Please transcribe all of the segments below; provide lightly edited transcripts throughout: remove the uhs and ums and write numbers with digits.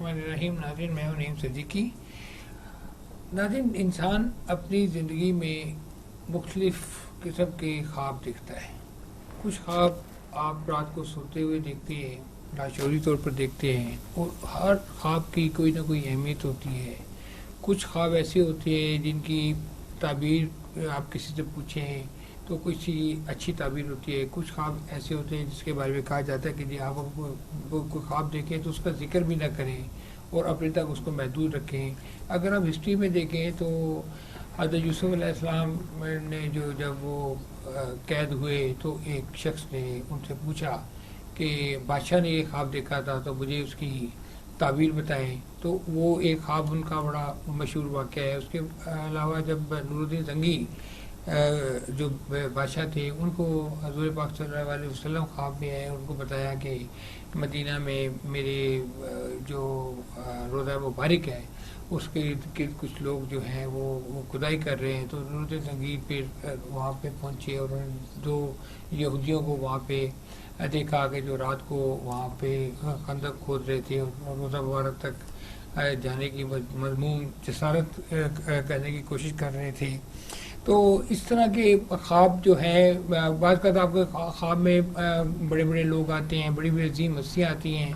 الرحمن الرحیم. ناظرین، میں ہوں نعیم صدیقی. ناظرین، انسان اپنی زندگی میں مختلف قسم کے خواب دیکھتا ہے. کچھ خواب آپ رات کو سوتے ہوئے دیکھتے ہیں، لاشعوری طور پر دیکھتے ہیں، اور ہر خواب کی کوئی نہ کوئی اہمیت ہوتی ہے. کچھ خواب ایسے ہوتے ہیں جن کی تعبیر آپ کسی سے پوچھیں تو کچھ اچھی تعبیر ہوتی ہے. کچھ خواب ایسے ہوتے ہیں جس کے بارے میں کہا جاتا ہے کہ جی آپ کوئی خواب دیکھیں تو اس کا ذکر بھی نہ کریں اور اپنے تک اس کو محدود رکھیں. اگر آپ ہسٹری میں دیکھیں تو حضرت یوسف علیہ السلام نے جب وہ قید ہوئے تو ایک شخص نے ان سے پوچھا کہ بادشاہ نے یہ خواب دیکھا تھا تو مجھے اس کی تعبیر بتائیں. تو وہ ایک خواب ان کا بڑا مشہور واقعہ ہے. اس کے علاوہ جب نور الدین زنگی جو بادشاہ تھے ان کو حضور پاک صلی اللہ علیہ وسلم خواب میں آئے، ان کو بتایا کہ مدینہ میں میرے جو روضہ مبارک ہے اس کے ارد گرد کچھ لوگ جو ہیں وہ کھدائی کر رہے ہیں. تو نور الدین زنگی پھر وہاں پہ پہنچے اور انہوں نے دو یہودیوں کو وہاں پہ دیکھا کہ جو رات کو وہاں پہ خندق کھود رہے تھے اور روضہ مبارک تک جانے کی مضمون جسارت کرنے کی کوشش کر رہے تھے. تو اس طرح کے خواب جو ہیں بعض کا آپ کے خواب میں بڑے بڑے لوگ آتے ہیں، بڑی بڑی عظیم ہستیاں آتی ہیں،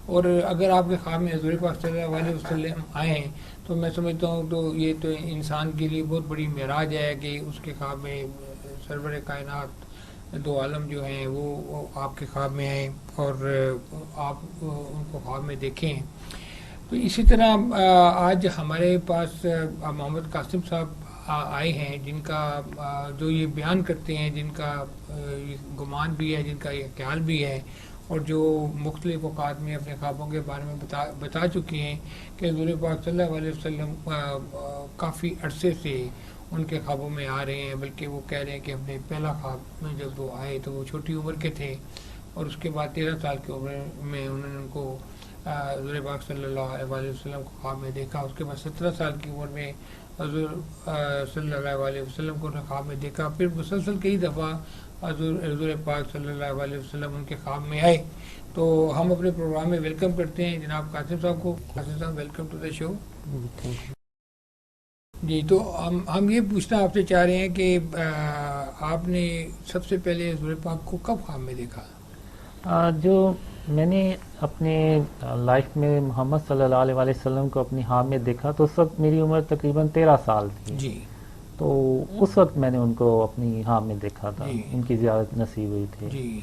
اور اگر آپ کے خواب میں حضور پاک صلی اللہ علیہ وسلم آئے ہیں تو میں سمجھتا ہوں تو یہ تو انسان کے لیے بہت بڑی معراج ہے کہ اس کے خواب میں سرور کائنات دو عالم جو ہیں وہ آپ کے خواب میں آئیں اور آپ ان کو خواب میں دیکھیں. تو اسی طرح آج ہمارے پاس محمد قاسم صاحب آئے ہیں جن کا جو یہ بیان کرتے ہیں، جن کا گمان بھی ہے، جن کا یہ خیال بھی ہے، اور جو مختلف اوقات میں اپنے خوابوں کے بارے میں بتا چکے ہیں کہ حضور پاک صلی اللہ علیہ وسلم کافی عرصے سے ان کے خوابوں میں آ رہے ہیں. بلکہ وہ کہہ رہے ہیں کہ اپنے پہلا خواب میں جب وہ آئے تو وہ چھوٹی عمر کے تھے، اور اس کے بعد 13 سال کی عمر میں انہوں نے ان کو حضور پاک صلی اللہ علیہ وسلم کو خواب میں دیکھا. اس کے بعد 17 سال کی عمر میں حضور صلی اللہ علیہ وسلم کو خواب میں دیکھا. پھر مسلسل کئی دفعہ حضور پاک صلی اللہ علیہ وسلم ان کے خواب میں آئے. تو ہم اپنے پروگرام میں ویلکم کرتے ہیں جناب قاسم صاحب کو. قاسم صاحب، ویلکم ٹو دا شو. جی، تو ہم یہ پوچھنا آپ سے چاہ رہے ہیں کہ آپ نے سب سے پہلے حضور پاک کو کب خواب میں دیکھا؟ جو میں نے اپنے لائف میں محمد صلی اللہ علیہ وسلم کو اپنی خواب میں دیکھا تو اس وقت میری عمر تقریباً 13 سال تھی. جی. تو اس وقت میں نے ان کو اپنی خواب میں دیکھا تھا. جی. ان کی زیارت نصیب ہوئی تھی. جی.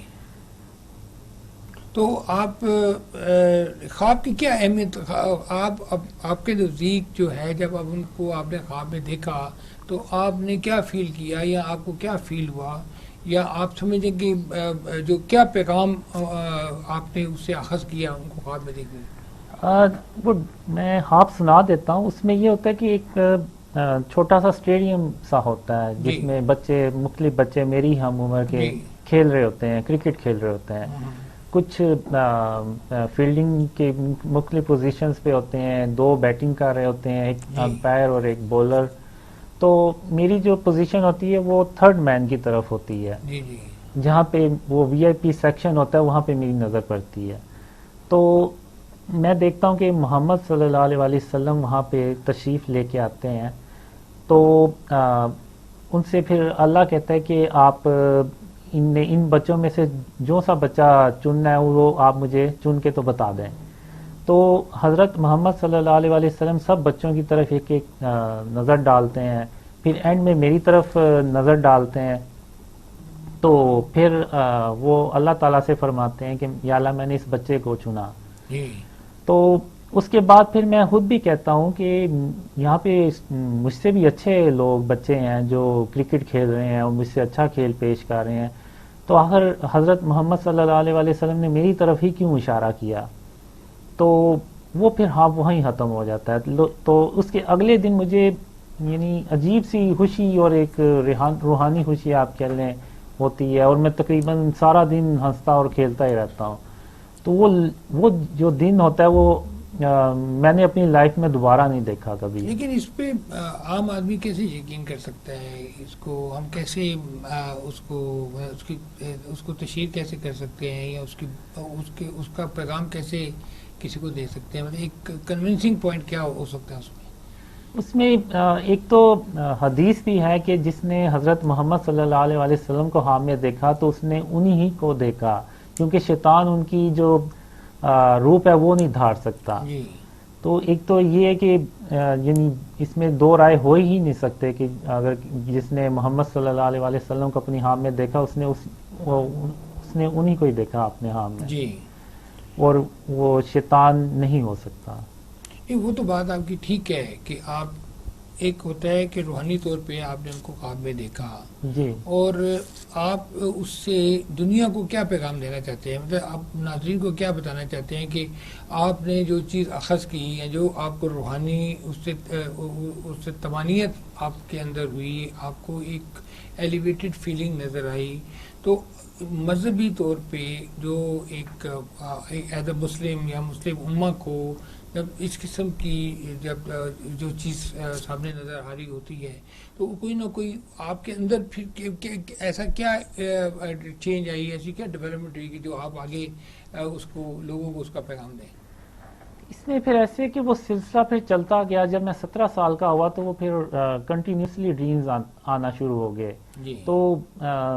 تو آپ خواب کی کیا اہمیت، آپ کے نزدیک جو ہے جب آپ ان کو آپ نے خواب میں دیکھا تو آپ نے کیا فیل کیا، یا آپ کو کیا فیل ہوا، یا آپ سمجھیں کہ جو کیا پیغام آپ نے اس سے اخذ کیا ان کو خواب میں دیکھنے؟ وہ میں خواب سنا دیتا ہوں. اس میں یہ ہوتا ہے کہ ایک چھوٹا سا اسٹیڈیم سا ہوتا ہے جس میں بچے، مختلف بچے میری ہم عمر کے کھیل رہے ہوتے ہیں، کرکٹ کھیل رہے ہوتے ہیں. کچھ فیلڈنگ کے مختلف پوزیشنز پہ ہوتے ہیں، 2 بیٹنگ کر رہے ہوتے ہیں، ایک امپائر اور ایک بولر. تو میری جو پوزیشن ہوتی ہے وہ 3rd مین کی طرف ہوتی ہے. جہاں پہ وہ VIP سیکشن ہوتا ہے وہاں پہ میری نظر پڑتی ہے. تو میں دیکھتا ہوں کہ محمد صلی اللہ علیہ وسلم وہاں پہ تشریف لے کے آتے ہیں. تو ان سے پھر اللہ کہتا ہے کہ آپ ان بچوں میں سے جو سا بچہ چننا ہے وہ آپ مجھے چن کے تو بتا دیں. تو حضرت محمد صلی اللہ علیہ وسلم سب بچوں کی طرف ایک ایک نظر ڈالتے ہیں، پھر اینڈ میں میری طرف نظر ڈالتے ہیں. تو پھر وہ اللہ تعالیٰ سے فرماتے ہیں کہ یا اللہ میں نے اس بچے کو چنا. تو اس کے بعد پھر میں خود بھی کہتا ہوں کہ یہاں پہ مجھ سے بھی اچھے لوگ بچے ہیں جو کرکٹ کھیل رہے ہیں اور مجھ سے اچھا کھیل پیش کر رہے ہیں. تو آخر حضرت محمد صلی اللہ علیہ وسلم نے میری طرف ہی کیوں اشارہ کیا؟ تو وہ پھر وہیں ختم ہو جاتا ہے. تو اس کے اگلے دن مجھے یعنی عجیب سی خوشی اور ایک روحانی خوشی آپ کہہ لیں ہوتی ہے، اور میں تقریباً سارا دن ہنستا اور کھیلتا ہی رہتا ہوں. تو وہ جو دن ہوتا ہے وہ میں نے اپنی لائف میں دوبارہ نہیں دیکھا کبھی. لیکن اس پہ عام آدمی کیسے یقین کر سکتا ہے؟ اس کو ہم کیسے اس کو تشہیر کیسے کر سکتے ہیں، یا اس کا پیغام کیسے کسی کو دے سکتے ہیں؟ مطلب ایک کنونسنگ پوائنٹ کیا ہو سکتا ہے اس میں ایک تو حدیث بھی ہے کہ جس نے حضرت محمد صلی اللہ علیہ وسلم کو خواب میں دیکھا تو اس نے انہی ہی کو دیکھا، کیونکہ شیطان ان کی جو روپ ہے وہ نہیں دھار سکتا. جی. تو ایک تو یہ ہے کہ یعنی اس میں دو رائے ہو ہی نہیں سکتے کہ اگر جس نے محمد صلی اللہ علیہ وسلم کو اپنی خواب میں دیکھا اس نے انہی کو ہی دیکھا اپنے خواب میں. جی. اور وہ شیطان نہیں ہو سکتا. وہ تو بات آپ کی ٹھیک ہے کہ آپ ایک ہوتا ہے کہ روحانی طور پہ آپ نے ان کو خواب میں دیکھا جی، اور آپ اس سے دنیا کو کیا پیغام دینا چاہتے ہیں؟ مطلب آپ ناظرین کو کیا بتانا چاہتے ہیں کہ آپ نے جو چیز اخذ کی یا جو آپ کو روحانی اس سے تمانیت آپ کے اندر ہوئی، آپ کو ایک ایلیویٹڈ فیلنگ نظر آئی، تو مذہبی طور پہ جو ایک ایز اے مسلم یا مسلم امہ کو جب اس قسم کی جب جو چیز سامنے نظر آ رہی ہوتی ہے تو کوئی نہ کوئی آپ کے اندر پھر ایسا کیا چینج آئی، ایسی کیا ڈیولپمنٹ ہوئی کہ جو آپ آگے اس کو لوگوں کو اس کا پیغام دیں؟ اس میں پھر ایسے کہ وہ سلسلہ پھر چلتا گیا. جب میں 17 سال کا ہوا تو وہ پھر کنٹینیوسلی ڈریمز آنا شروع ہو گئے. جی. تو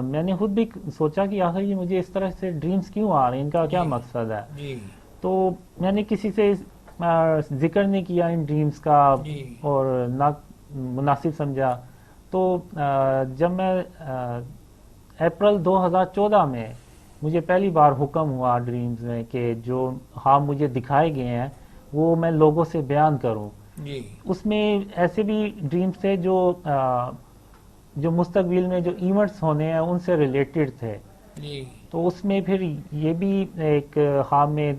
میں نے خود بھی سوچا کہ آخر یہ مجھے اس طرح سے ڈریمز کیوں آ رہے ہیں، ان کا کیا مقصد ہے. جی. تو میں نے کسی سے ذکر نہیں کیا ان ڈریمز کا اور نہ مناسب سمجھا. تو جب میں اپریل 2014 میں مجھے پہلی بار حکم ہوا ڈریمز میں کہ جو خواب مجھے دکھائے گئے ہیں وہ میں لوگوں سے بیان کروں. جی. اس میں ایسے بھی ڈریمز تھے جو مستقبل میں جو ایونٹس ہونے ہیں ان سے ریلیٹڈ تھے. جی. تو اس میں پھر یہ بھی ایک خواب میں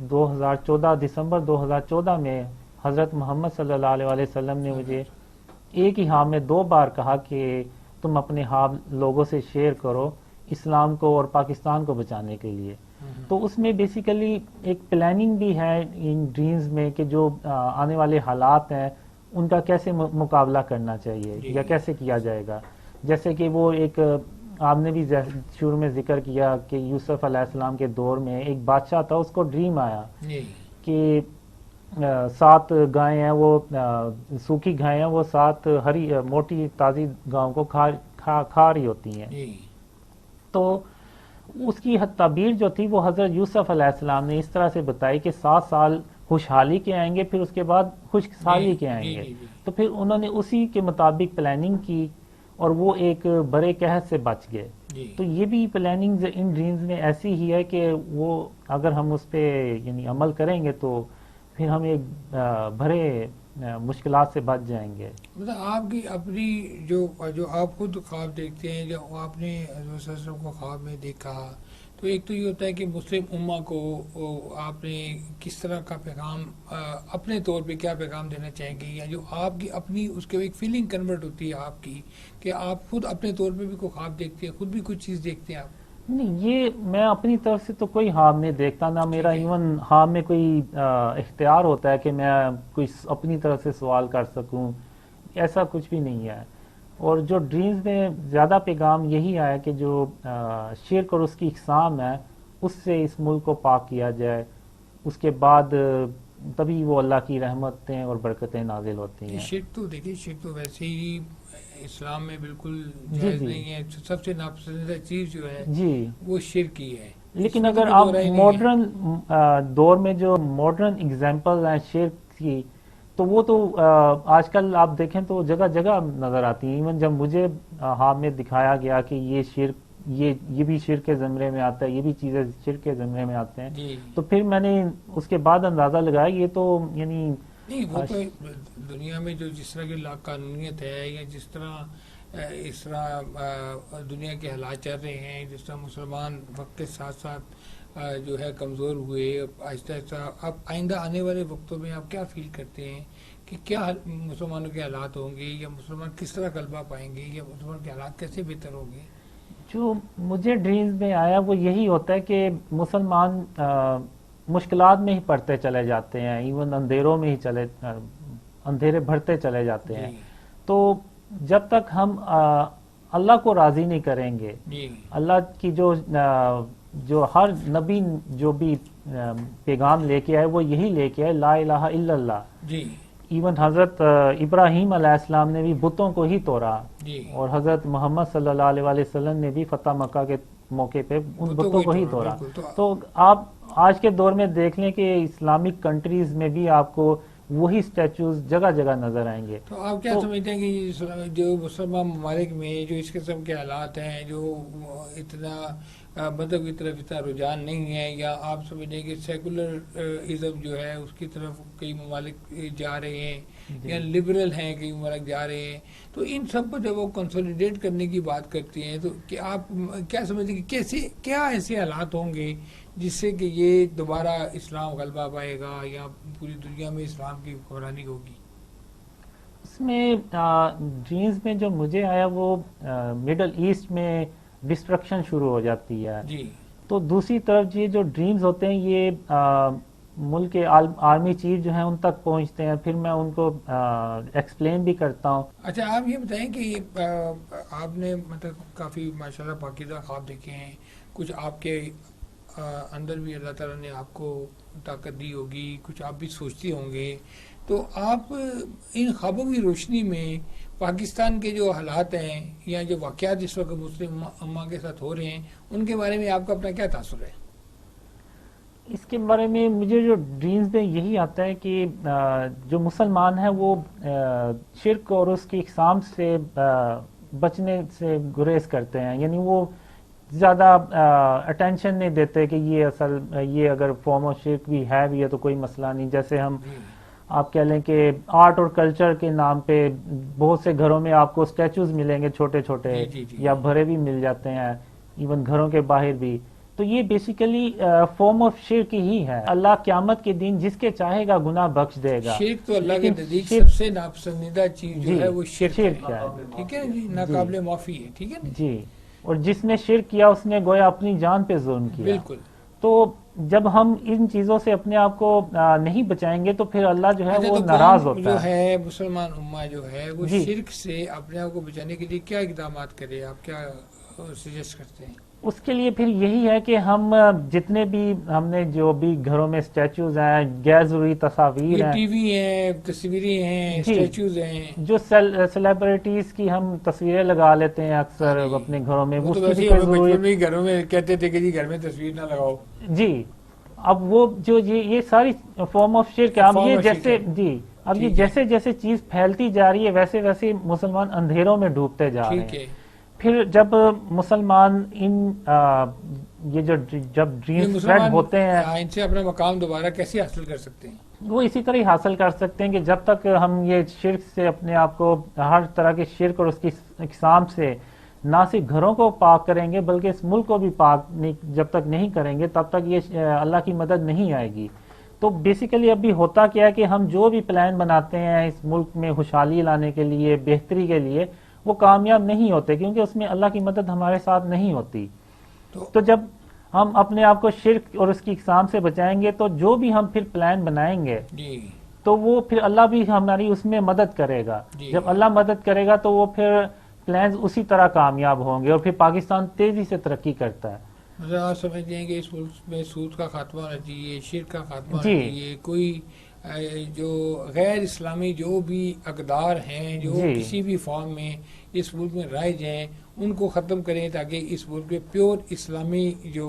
دسمبر 2014 میں حضرت محمد صلی اللہ علیہ وسلم نے مجھے ایک ہی خواب میں 2 بار کہا کہ تم اپنے خواب لوگوں سے شیئر کرو اسلام کو اور پاکستان کو بچانے کے لیے. تو اس میں بیسیکلی ایک پلاننگ بھی ہے ان ڈریمز میں کہ جو آنے والے حالات ہیں ان کا کیسے مقابلہ کرنا چاہیے یا کیسے کیا جائے گا. جیسے کہ وہ ایک آپ نے بھی شروع میں ذکر کیا کہ یوسف علیہ السلام کے دور میں ایک بادشاہ تھا، اس کو ڈریم آیا کہ 7 گائیں ہیں، وہ سوکھی گائیں ہیں، وہ 7 ہری موٹی تازی گاؤں کو کھا رہی ہوتی ہیں. تو اس کی تعبیر جو تھی وہ حضرت یوسف علیہ السلام نے اس طرح سے بتائی کہ 7 سال خوشحالی کے آئیں گے، پھر اس کے بعد خشک سالی کے آئیں گے. تو پھر انہوں نے اسی کے مطابق پلاننگ کی اور وہ ایک بڑے قحط سے بچ گئے. تو یہ بھی پلاننگ ان ڈریمز میں ایسی ہی ہے کہ وہ اگر ہم اس پہ یعنی عمل کریں گے تو پھر ہم ایک بڑے مشکلات سے بچ جائیں گے. مطلب آپ کی اپنی جو آپ خود خواب دیکھتے ہیں، جو آپ نے حضرت صلی اللہ علیہ وسلم کو خواب میں دیکھا، تو ایک تو یہ ہوتا ہے کہ مسلم امہ کو آپ نے کس طرح کا پیغام اپنے طور پہ کیا پیغام دینا چاہیں گے، یا جو آپ کی اپنی اس کے ایک فیلنگ کنورٹ ہوتی ہے آپ کی کہ آپ خود اپنے طور پہ بھی کوئی خواب دیکھتے ہیں، خود بھی کچھ چیز دیکھتے ہیں آپ؟ نہیں، یہ میں اپنی طرف سے تو کوئی خواب نہیں دیکھتا، نہ میرا ایون خواب میں کوئی اختیار ہوتا ہے کہ میں کوئی اپنی طرف سے سوال کر سکوں، ایسا کچھ بھی نہیں ہے. اور جو ڈریمز میں زیادہ پیغام یہی آیا کہ جو شرک اور اس کی اقسام ہے اس سے اس ملک کو پاک کیا جائے، اس کے بعد تبھی وہ اللہ کی رحمتیں اور برکتیں نازل ہوتی ہیں. شرک تو دیکھیے، شرک تو ویسے ہی اسلام میں بالکل جائز نہیں ہے. سب سے ناپسندیدہ چیز جو ہے وہ شرک ہی ہے. لیکن اگر آپ ماڈرن دور میں جو ماڈرن اگزامپل ہیں شرک کی، تو وہ تو آج کل آپ دیکھیں تو جگہ جگہ نظر آتی ہیں. ایون جب مجھے خواب میں دکھایا گیا کہ یہ شرک یہ بھی شرک کے زمرے میں آتا ہے، یہ بھی چیزیں شرک کے زمرے میں آتے ہیں، تو پھر میں نے اس کے بعد اندازہ لگایا یہ تو یعنی نہیں، وہ تو دنیا میں جو جس طرح کی لا قانونیت ہے یا جس طرح اس طرح دنیا کے حالات چل رہے ہیں، جس طرح مسلمان وقت کے ساتھ ساتھ جو ہے کمزور ہوئے، آہستہ آہستہ اب آئندہ آنے والے وقتوں میں آپ کیا فیل کرتے ہیں کہ کیا مسلمانوں کے حالات ہوں گے، یا مسلمان کس طرح غلبہ پائیں گے، یا مسلمان کے حالات کیسے بہتر ہوں گے؟ جو مجھے ڈریمز میں آیا وہ یہی ہوتا ہے کہ مسلمان مشکلات میں ہی پڑتے چلے جاتے ہیں، ایون اندھیروں میں ہی اندھیرے بڑھتے چلے جاتے ہیں. تو جب تک ہم اللہ کو راضی نہیں کریں گے، اللہ کی جو جو ہر نبی جو بھی پیغام لے کے آئے وہ یہی لے کے آئے، لا الہ الا اللہ. جی ایون حضرت ابراہیم علیہ السلام نے بھی بتوں کو ہی توڑا، جی اور حضرت محمد صلی اللہ علیہ وسلم نے بھی فتح مکہ کے موقع پہ ان بتوں کو ہی توڑا. تو آپ آج کے دور میں دیکھ لیں کہ اسلامک کنٹریز میں بھی آپ کو وہی اسٹیچوز جگہ جگہ نظر آئیں گے. تو آپ کیا سمجھتے ہیں کہ جو مسلمان ممالک میں جو اس قسم کے حالات ہیں، جو اتنا مذہب کی طرف اتنا رجحان نہیں ہے، یا آپ سمجھیں کہ سیکولر ازم جو ہے اس کی طرف کئی ممالک جا رہے ہیں، یا لبرل ہیں کئی ممالک جا رہے ہیں، تو ان سب کو جب وہ کنسولیڈیٹ کرنے کی بات کرتی ہیں تو کہ آپ کیا سمجھتے ہیں کہ کیسے کیا ایسے حالات ہوں گے جس سے کہ یہ دوبارہ اسلام غلبہ پائے گا یا پوری دنیا میں اسلام کی حکمرانی ہوگی؟ اس میں ڈریمز میں جو مجھے آیا وہ مڈل ایسٹ میں ڈسٹرکشن شروع ہو جاتی ہے. جی. تو دوسری طرف یہ جو ڈریمز ہوتے ہیں یہ ملک کے آرمی چیف جو ہیں ان تک پہنچتے ہیں، پھر میں ان کو ایکسپلین بھی کرتا ہوں. اچھا آپ یہ بتائیں کہ آپ نے مطلب کافی ماشاءاللہ پاکیزہ خواب دیکھے ہیں، کچھ آپ کے اندر بھی اللہ تعالیٰ نے آپ کو طاقت دی ہوگی، کچھ آپ بھی سوچتے ہوں گے، تو آپ ان خوابوں کی روشنی میں پاکستان کے جو حالات ہیں یا جو واقعات اس وقت مسلم امہ کے ساتھ ہو رہے ہیں ان کے بارے میں آپ کا اپنا کیا تاثر ہے؟ اس کے بارے میں مجھے جو ڈریمز میں یہی آتا ہے کہ جو مسلمان ہیں وہ شرک اور اس کی اقسام سے بچنے سے گریز کرتے ہیں، یعنی وہ زیادہ اٹینشن نہیں دیتے کہ یہ اصل یہ اگر فارم آف شرک بھی ہے بھی ہے تو کوئی مسئلہ نہیں. جیسے ہم آپ کہہ لیں کہ آرٹ اور کلچر کے نام پہ بہت سے گھروں میں آپ کو اسٹیچوز ملیں گے چھوٹے چھوٹے، یا بھرے بھی مل جاتے ہیں ایون گھروں کے باہر بھی. تو یہ بیسیکلی فارم آف شرک ہی ہے. اللہ قیامت کے دن جس کے چاہے گا گناہ بخش دے گا. شرک تو اللہ کے نزدیک سب سے ناپسندیدہ چیز جو ہے وہ شرک ہے، ٹھیک ہے جی، ناقابل معافی ہے، ٹھیک ہے جی. اور جس نے شرک کیا اس نے گویا اپنی جان پہ ظلم کیا. بالکل. تو جب ہم ان چیزوں سے اپنے آپ کو نہیں بچائیں گے تو پھر اللہ جو ہے وہ ناراض ہوتا ہے. جو ہے مسلمان امہ جو ہے وہ شرک سے اپنے آپ کو بچانے کے لیے کیا اقدامات کرے، آپ کیا سجیسٹ کرتے ہیں؟ اس کے لیے پھر یہی ہے کہ ہم جتنے بھی ہم نے جو بھی گھروں میں اسٹیچوز ہیں، غیر ضروری تصاویر ہیں، ٹی وی ہیں، تصویریں ہیں، اسٹیچوز ہیں، جو سیلیبریٹیز کی ہم تصویریں لگا لیتے ہیں اکثر اپنے گھروں میں، وہ بچپن میں گھروں میں کہتے تھے کہ جی گھر میں تصویر نہ لگاؤ. جی. اب وہ جو یہ ساری فارم آف شرک ہے. اب یہ جیسے جی اب یہ جیسے جیسے چیز پھیلتی جا رہی ہے ویسے ویسے مسلمان اندھیروں میں ڈوبتے جا رہے ہیں. پھر جب مسلمان یہ جب ڈریمز اسپریڈ ہوتے ہیں ان سے اپنا مقام دوبارہ کیسے حاصل کر سکتے ہیں؟ وہ اسی طرح ہی حاصل کر سکتے ہیں کہ جب تک ہم یہ شرک سے اپنے آپ کو ہر طرح کے شرک اور اس کی اقسام سے نہ صرف گھروں کو پاک کریں گے بلکہ اس ملک کو بھی پاک جب تک نہیں کریں گے تب تک یہ اللہ کی مدد نہیں آئے گی. تو بیسیکلی ابھی ہوتا کیا ہے کہ ہم جو بھی پلان بناتے ہیں اس ملک میں خوشحالی لانے کے لیے، بہتری کے لیے، وہ کامیاب نہیں ہوتے کیونکہ اس میں اللہ کی مدد ہمارے ساتھ نہیں ہوتی. تو جب ہم اپنے آپ کو شرک اور اس کی اقسام سے بچائیں گے تو جو بھی ہم پھر پلان بنائیں گے تو وہ پھر اللہ بھی ہماری اس میں مدد کرے گا. جب اللہ مدد کرے گا تو وہ پھر پلانز اسی طرح کامیاب ہوں گے اور پھر پاکستان تیزی سے ترقی کرتا ہے. آپ سمجھتے ہیں کہ اس ملک میں سود کا خاتمہ ہونا چاہیے، شرک کا خاتمہ ہونا چاہیے، کوئی جو غیر اسلامی جو بھی اقدار ہیں جو کسی بھی فارم میں اس ملک میں رائج ہیں ان کو ختم کریں تاکہ اس ملک میں پیور اسلامی جو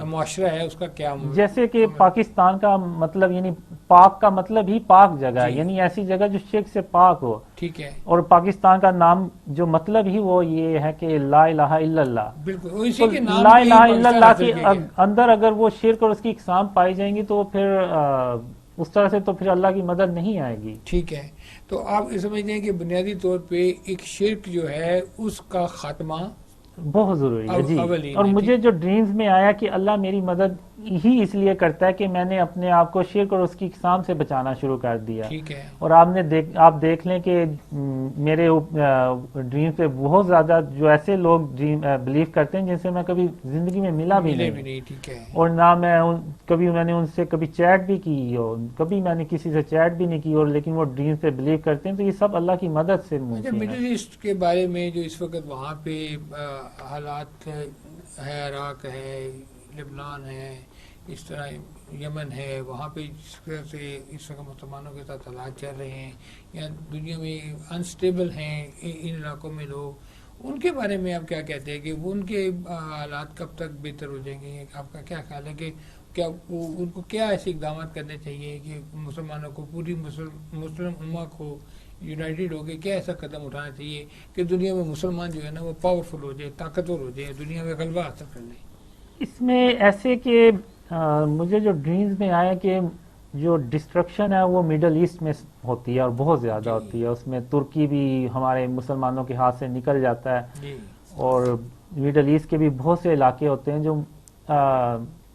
معاشرہ ہے اس کا قیام ہو. جیسے کہ پاکستان کا مطلب یعنی پاک کا مطلب ہی پاک جگہ، یعنی ایسی جگہ جو شرک سے پاک ہو. ٹھیک ہے. اور پاکستان کا نام جو مطلب ہی وہ یہ ہے کہ لا الہ الا اللہ. بالکل اسی کے نام لا الہ الا اللہ کے اندر اگر وہ شرک اور اس کی اقسام پائی جائیں گی تو پھر اس طرح سے تو پھر اللہ کی مدد نہیں آئے گی. ٹھیک ہے. تو آپ یہ سمجھتے ہیں کہ بنیادی طور پہ ایک شرک جو ہے اس کا خاتمہ بہت ضروری ہے. جی. اور مجھے جو ڈریمز میں آیا کہ اللہ میری مدد ہی اس لیے کرتا ہے کہ میں نے اپنے آپ کو شرک اور اس کی اقسام سے بچانا شروع کر دیا. ٹھیک ہے. اور آپ دیکھ لیں کہ میرے ڈریم پہ بہت زیادہ جو ایسے لوگ بلیو کرتے ہیں جن سے میں کبھی زندگی میں ملا بھی نہیں. ٹھیک ہے. اور نہ میں نے ان سے کبھی چیٹ بھی کی ہو، کبھی میں نے کسی سے چیٹ بھی نہیں کی، اور لیکن وہ ڈریم پہ بلیو کرتے ہیں. تو یہ سب اللہ کی مدد سے ممکن ہے. مڈل ایسٹ کے بارے میں جو اس وقت وہاں پہ حالات ہے، عراق ہے، لبنان ہے، اس طرح یمن ہے، وہاں پہ جس طرح سے اس وقت مسلمانوں کے ساتھ حالات چل رہے ہیں، یا دنیا میں انسٹیبل ہیں ان علاقوں میں لوگ، ان کے بارے میں آپ کیا کہتے ہیں کہ وہ ان کے حالات کب تک بہتر ہو جائیں گے؟ آپ کا کیا خیال ہے کہ کیا ان کو کیا ایسے اقدامات کرنے چاہیے کہ مسلمانوں کو، پوری مسلم امہ کو یونائٹڈ ہو کے کیا ایسا قدم اٹھانا چاہیے کہ دنیا میں مسلمان جو ہے نا وہ پاورفل ہو جائے، طاقتور ہو جائے، دنیا میں غلبہ حاصل کر لیں؟ اس میں ایسے کہ مجھے جو ڈریمز میں آیا کہ جو ڈسٹرکشن ہے وہ میڈل ایسٹ میں ہوتی ہے اور بہت زیادہ ہوتی ہے. اس میں ترکی بھی ہمارے مسلمانوں کے ہاتھ سے نکل جاتا ہے اور میڈل ایسٹ کے بھی بہت سے علاقے ہوتے ہیں جو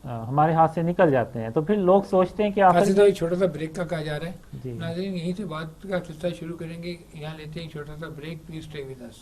ہمارے ہاتھ سے نکل جاتے ہیں. تو پھر لوگ سوچتے ہیں کہ آخر تو چھوٹا سا بریک کا کہا جا رہا ہے. جی ناظرین یہیں سے بات کا سلسلہ شروع کریں گے. یہاں لیتے ہیں چھوٹا سا break. Please stay with us.